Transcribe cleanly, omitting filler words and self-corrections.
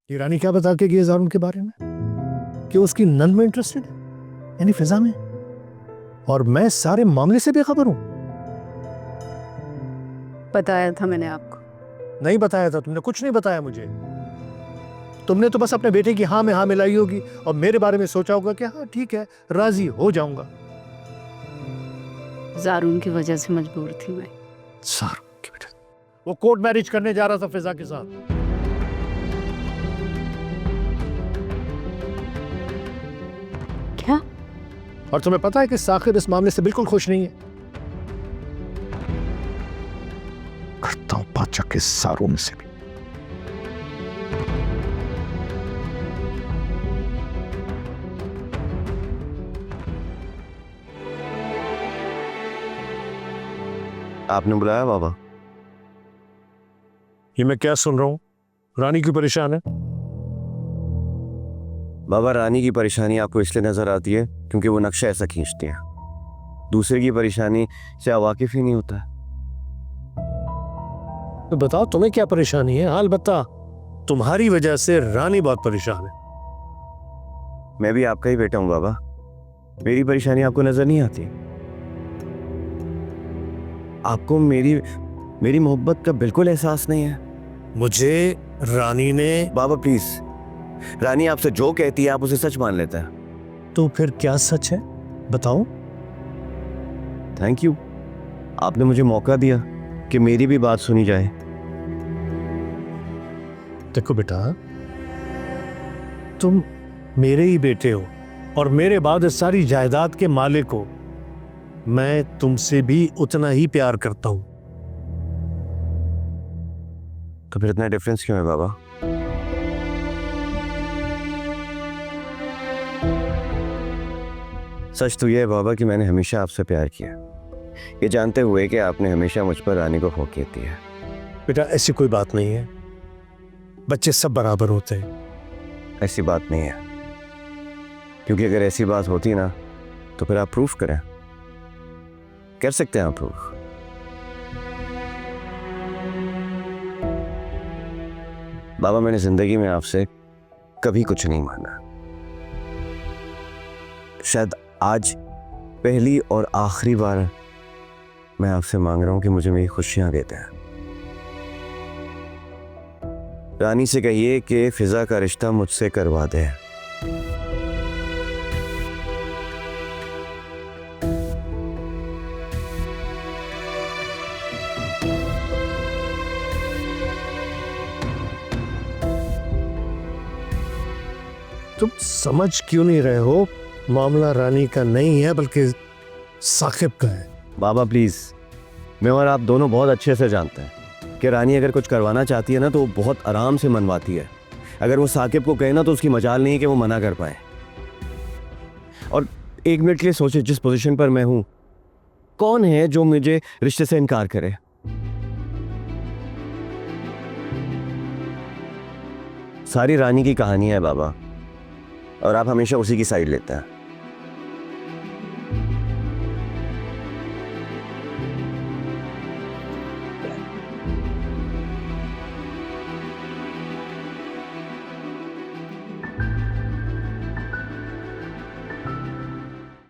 ये रानी क्या बता के गई ज़ारुन के बारे में कि उसकी नंद में इंटरेस्टेड है, यानी फिजा में, और मैं सारे मामले से बेखबर हूं। बताया था मैंने आपको। नहीं बताया था तुमने, कुछ नहीं बताया मुझे। तुमने तो बस अपने बेटे की हाँ में हाँ मिलाई होगी और मेरे बारे में सोचा होगा कि हाँ ठीक है, राजी हो जाऊंगा। ज़ारुन की वजह से मजबूर थी मैं। ज़ारुन की बेटा, वो कोर्ट मैरिज करने जा रहा था फिजा के साथ। क्या? और तुम्हें पता है कि साकिब इस मामले से बिल्कुल खुश नहीं है। करता हूं बादशाह के ज़ारुन से भी। आपने बुलाया बाबा? ये मैं क्या सुन रहा हूं? रानी क्यों परेशान है? बाबा, रानी की परेशानी आपको इसलिए नजर आती है क्योंकि वो नक्शा ऐसा खींचती है। दूसरे की परेशानी से आप वाकिफ ही नहीं होता। तो बताओ तुम्हें क्या परेशानी है? हाल बता। तुम्हारी वजह से रानी बहुत परेशान है। मैं भी आपका ही बेटा हूं बाबा। मेरी परेशानी आपको नजर नहीं आती? आपको मेरी मोहब्बत का बिल्कुल एहसास नहीं है? मुझे रानी ने। बाबा प्लीज, रानी आपसे जो कहती है आप उसे सच मान लेता है। तो फिर क्या सच है बताओ? थैंक यू, आपने मुझे मौका दिया कि मेरी भी बात सुनी जाए। देखो बेटा, तुम मेरे ही बेटे हो और मेरे बाद इस सारी जायदाद के मालिक हो। मैं तुमसे भी उतना ही प्यार करता हूं। तो फिर इतना डिफरेंस क्यों है बाबा? सच तो यह है बाबा कि मैंने हमेशा आपसे प्यार किया, ये जानते हुए कि आपने हमेशा मुझ पर रानी को फौकियत दी है। बेटा ऐसी कोई बात नहीं है, बच्चे सब बराबर होते हैं। ऐसी बात नहीं है, क्योंकि अगर ऐसी बात होती ना तो फिर आप प्रूफ करें। कर सकते हैं आप प्रूफ? बाबा, मैंने जिंदगी में आपसे कभी कुछ नहीं मांगा। शायद आज पहली और आखिरी बार मैं आपसे मांग रहा हूं कि मुझे मेरी खुशियां देते हैं। रानी से कहिए कि फिजा का रिश्ता मुझसे करवा दे। तुम समझ क्यों नहीं रहे हो? मामला रानी का नहीं है बल्कि साकिब का है। बाबा प्लीज, मैं और आप दोनों बहुत अच्छे से जानते हैं कि रानी अगर कुछ करवाना चाहती है ना तो वो बहुत आराम से मनवाती है। अगर वो साकिब को कहे ना तो उसकी मजाल नहीं है कि वो मना कर पाए। और एक मिनट के लिए सोचे, जिस पोजीशन पर मैं हूं, कौन है जो मुझे रिश्ते से इनकार करे? सारी रानी की कहानी है बाबा, और आप हमेशा उसी की साइड लेते हैं।